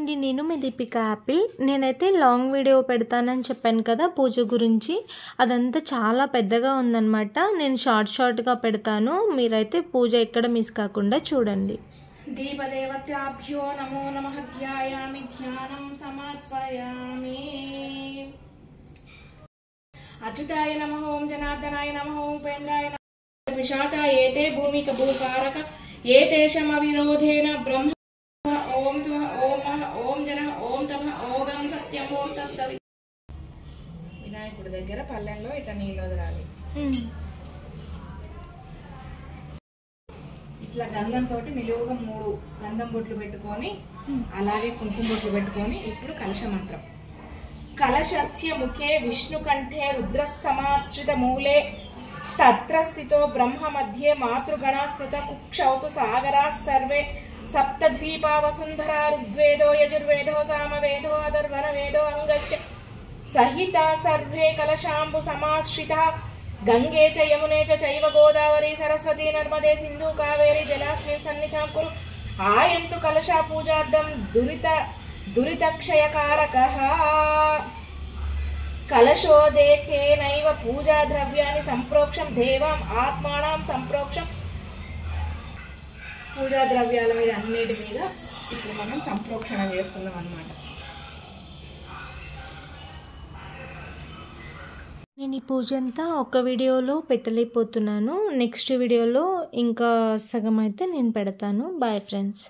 అండి, నేను మీ దీపిక యాపిల్. నేనైతే లాంగ్ వీడియో పెడతానని చెప్పాను కదా పూజ గురించి. అదంతా చాలా పెద్దగా ఉందన్నమాట. నేను షార్ట్గా పెడతాను. మీరైతే పూజ ఎక్కడ మిస్ కాకుండా చూడండి. దీపదేవతాభ్యో నమో నమః ధ్యాయామి ధ్యానం సమర్పయామి. అచ్యుతాయ నమః ఓం జనార్దనాయ నమః ఓం ఉపేంద్రాయ నమః పిశాచాయ ఏతే భూమిక భూకారక ఏతేషమ విరోధేన బ్రహ్మ ఓం శివ ఓం మహ ఓం జన ఓం తమ ఓగం సత్యం ఓం తత్సవి. వినాయకుడి దగ్గర పల్లెంలో ఇట్లా నీళ్ళు వదలాలి. ఇట్లా గంధంతో నిలువుగా 3 గంధం బొట్లు పెట్టుకొని అలాగే కుంకుమ బొట్లు పెట్టుకొని ఇప్పుడు కలశ మంత్రం. కలశస్య ముఖే విష్ణుకంఠే రుద్ర సమాశ్రిత మూలే తత్ర స్థితో బ్రహ్మ మధ్యే మాతృగణ స్మృత కుక్షౌతు సాగరా సర్వే సప్తద్వీపా వసుంధరా ఋగ్వేదో యజుర్వేదో సామవేదో అథర్వణ వేదో అంగశ్చ సహిత సర్వే కలశాంబు సమాశ్రిత గంగే చ యమునే చైవ గోదావరి సరస్వతి నర్మదే సింధు కావేరి జలాస్మిన్ సన్నిధాం కురు ఆయంతు కలశా పూజార్థం దురితక్షయకారకః. కలశోదేకేనైవ పూజా ద్రవ్యాన్ని సంప్రోక్షం దేవాం ఆత్మానం సంప్రోక్షం. పూజా ద్రవ్యాల మీద అన్నిటి మీద ఇప్పుడు మనం సంప్రోక్షణ చేస్తున్నాం అన్నమాట. నేను ఈ పూజ అంతా ఒక వీడియోలో పెట్టలేకపోతున్నాను. నెక్స్ట్ వీడియోలో ఇంకా సగం అయితే నేను పెడతాను. Bye friends.